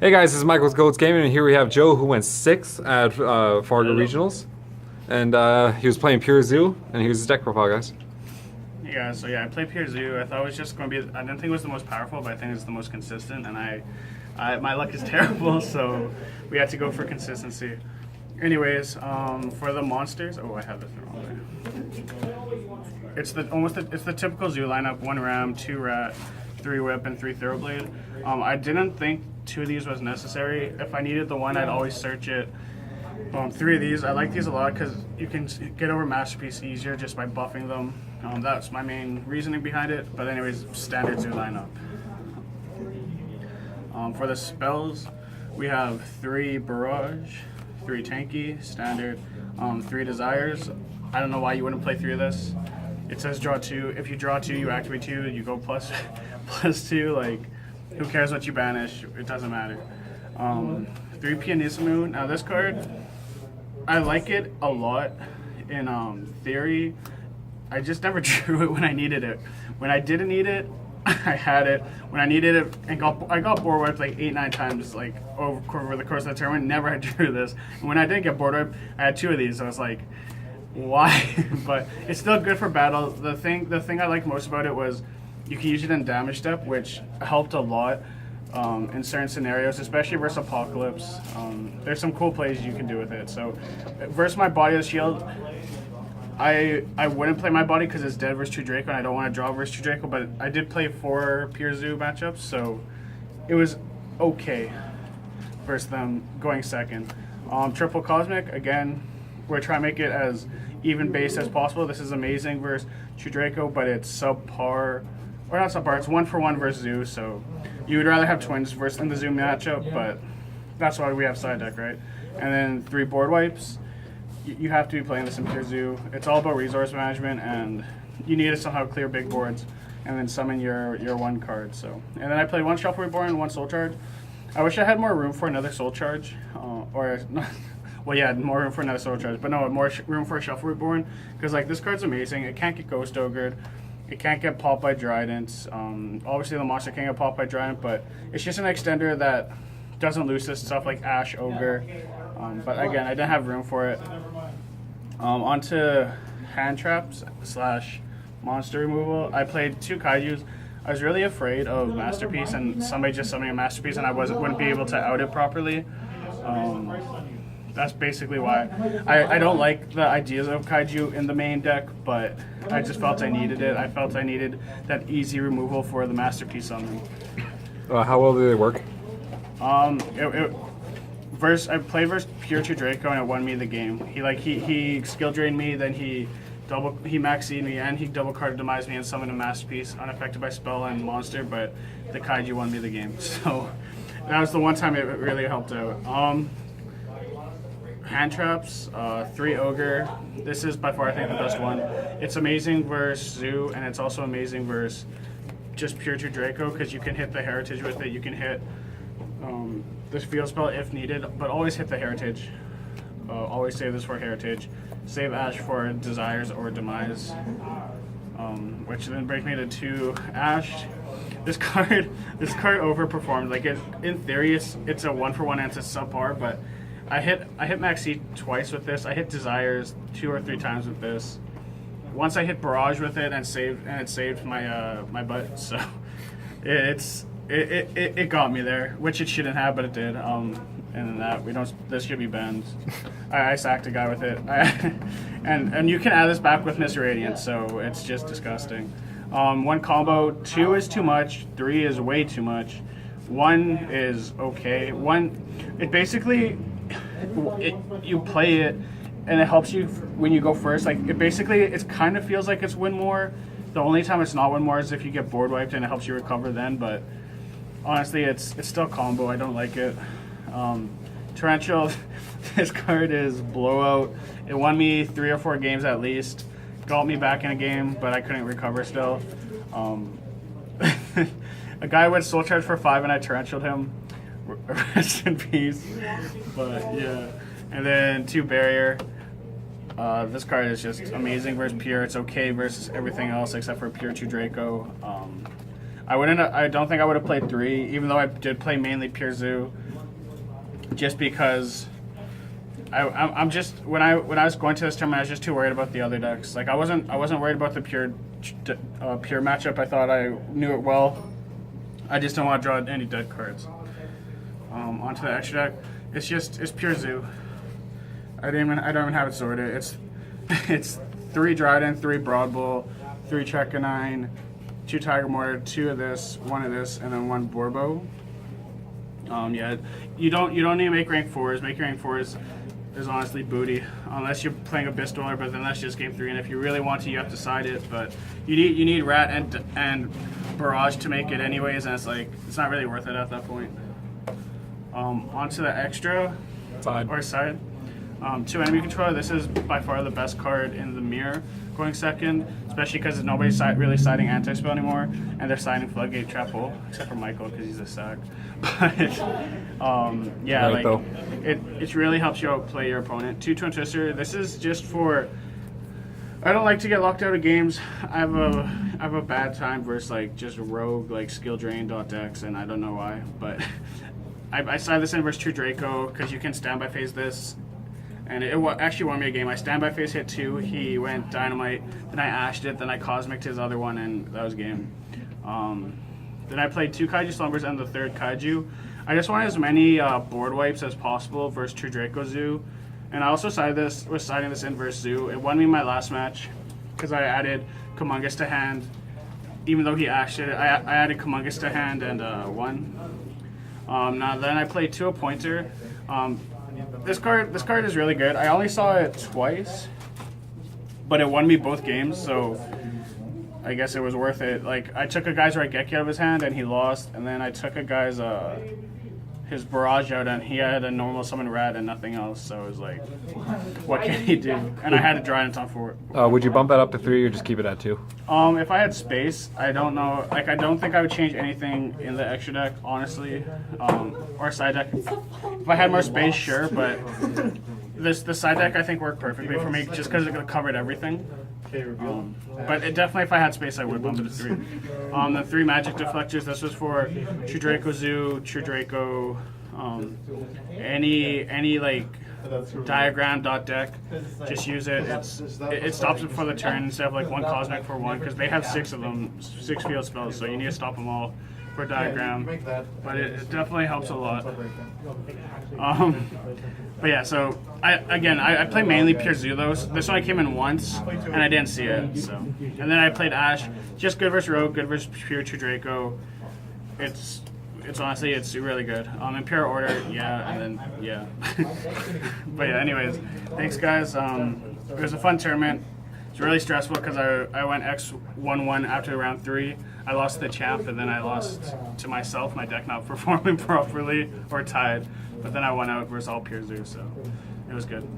Hey guys, this is Michael's Goats Gaming, and here we have Joe, who went 6th at Fargo Regionals, and he was playing Pure Zoo, and here's his deck profile, guys. Hey guys, so yeah, I played Pure Zoo. I thought it was just going to be, I didn't think it was the most powerful, but I think it's the most consistent, and my luck is terrible, so we had to go for consistency. Anyways, for the monsters, oh, I have this the wrong way. It's the typical Zoo lineup: 1 Ram, 2 Rat, 3 Whip, and 3 Thoroughblade. I didn't think 2 of these was necessary. If I needed the 1, I'd always search it. 3 of these, I like these a lot because you can get over Masterpiece easier just by buffing them. That's my main reasoning behind it. But anyways, standard Zoo lineup. For the spells, we have 3 Barrage, 3 Tanky, standard, 3 Desires. I don't know why you wouldn't play 3 of this. It says draw 2. If you draw 2, you activate 2, you go plus 2. Like, who cares what you banish? It doesn't matter. 3 Pianissimo. Now this card, I like it a lot in theory. I just never drew it when I needed it. When I didn't need it, I had it. When I needed it, I got board wiped like 8-9 times, like over the course of the tournament. Never had drew this. And when I did get board wiped, I had 2 of these. So I was like, why? But it's still good for battle. The thing I liked most about it was you can use it in damage step, which helped a lot in certain scenarios, especially versus Apocalypse. There's some cool plays you can do with it. So versus my Body of Shield, I wouldn't play my body because it's dead versus 2 Draco, and I don't want to draw versus 2 Draco, but I did play 4 Pure Zoo matchups, so it was okay versus them going second. Triple Cosmic, again, we're trying to make it as even base as possible. This is amazing versus 2 Draco, but it's subpar, or not subpar, it's 1-for-1 versus Zoo, so you would rather have twins versus in the Zoo matchup, but that's why we have side deck, right? And then 3 board wipes. You have to be playing this in Pure Zoo. It's all about resource management, and you need to somehow clear big boards and then summon your 1 card. So, and then I played 1 Shuffle Reborn and 1 Soul Charge. I wish I had more room for another Soul Charge, well, yeah, more room for another Soul Charge, but no, more room for a Shuffle Reborn, because like this card's amazing. It can't get Ghost Ogred, it can't get popped by Trident. Obviously the monster can't get popped by Trident, but it's just an extender that doesn't lose this stuff like Ash Ogre. But again, I didn't have room for it. Onto hand traps / monster removal. I played 2 Kaijus. I was really afraid of Masterpiece and somebody just summoning a Masterpiece, and I wouldn't be able to out it properly. That's basically why. I don't like the ideas of Kaiju in the main deck, but I just felt I needed it. I felt I needed that easy removal for the Masterpiece summon. How well do they work? I played versus Pure 2 Draco, and it won me the game. He skill drained me, then he maxed me, and he double card demised me and summoned a Masterpiece unaffected by spell and monster, but the Kaiju won me the game. So that was the one time it really helped out. Hand traps, 3 Ogre. This is by far, I think, the best one. It's amazing versus Zoo, and it's also amazing versus just Pure 2 Draco, because you can hit the Heritage with it. You can hit this field spell if needed, but always hit the Heritage. Always save this for Heritage. Save Ash for Desires or Demise, which then brings me to 2 Ash. This card overperformed. Like in theory, it's a 1-for-1 and it's a subpar, but I hit Max C twice with this. I hit Desires 2 or 3 times with this. Once I hit Barrage with it and it saved my butt. So it got me there, which it shouldn't have, but it did. And that this should be banned. I sacked a guy with it, and you can add this back with Miss Radiant, so it's just disgusting. 1 combo, 2 is too much, 3 is way too much, 1 is okay. 1, it basically, you play it, and it helps you when you go first. Like it kind of feels like it's win more. The only time it's not win more is if you get board wiped, and it helps you recover then. But honestly, it's still combo. I don't like it. Torrential, this card is blowout. It won me 3 or 4 games at least. Got me back in a game, but I couldn't recover still. A guy went Soul Charge for 5 and I torrentialed him. Rest in peace. But yeah. And then 2 Barrier. This card is just amazing versus Pure. It's okay versus everything else except for Pure 2 Draco. I don't think I would have played 3, even though I did play mainly Pure Zoo. just because I'm just when I was going to this tournament, I was just too worried about the other decks. Like I wasn't worried about the pure matchup. I thought I knew it well. I just don't want to draw any dead cards. Onto the extra deck, it's pure zoo. I don't even have it sorted. It's 3 Dryden, 3 Broad Bull, 3 Trekanine, 2 Tiger Mortar, 2 of this, 1 of this, and then 1 Borbo. Yeah, you don't need to make rank 4s. Making rank 4s is honestly booty, unless you're playing a Bistoller, but then that's just game 3. And if you really want to, you have to side it. But you need Rat and Barrage to make it anyways, and it's not really worth it at that point. Onto the extra side. 2 enemy controller. This is by far the best card in the mirror going second, especially because nobody's really siding anti-spell anymore, and they're siding Floodgate Trap Hole, except for Michael because he's a sack. But yeah, right, like it really helps you outplay your opponent. 2 Twin Twister. This is just for. I don't like to get locked out of games. I have a bad time versus like just rogue like skill drain decks, and I don't know why, but I side this in versus True Draco because you can standby phase this. And it actually won me a game. I standby phase hit 2, he went Dynamite, then I ashed it, then I Cosmic'd his other one, and that was game. Then I played 2 Kaiju Slumbers and the 3rd Kaiju. I just wanted as many board wipes as possible versus True Draco Zoo. And I also was siding this in versus Zoo. It won me my last match because I added Kumongous to hand. Even though he ashed it, I added Kumongous to hand and won. Now then I played 2 Appointer. This card is really good. I only saw it twice, but it won me both games, so I guess it was worth it. Like I took a guy's Raigeki out of his hand and he lost, and then I took a guy's his Barrage out and he had a normal summon Rat and nothing else. So it was like, what can he do? And I had to draw in top 4. Would you bump that up to 3 or just keep it at 2? If I had space, I don't know. Like I don't think I would change anything in the extra deck, honestly, or side deck. If I had more space, sure, but the side deck I think worked perfectly for me just because it covered everything. But it definitely, if I had space, I would bump it to 3. The 3 Magic Deflectors. This was for True Draco Zoo, True Draco, any like diagram deck. Just use it. It stops it for the turn instead of like 1 Cosmic for 1 because they have 6 of them, 6 field spells. So you need to stop them all for diagram. But it definitely helps a lot. But yeah, so I play mainly Pure Zoo though. This one I came in once and I didn't see it. So and then I played Ash, just good versus Rogue, good versus Pure True Draco. It's honestly it's really good. In Pure Order, yeah, and then yeah. But yeah, anyways, thanks guys. It was a fun tournament. It's really stressful because I went X1-1 after round 3. I lost the champ and then I lost to myself, my deck not performing properly or tied. But then I won out versus all Pure Zoo, so it was good.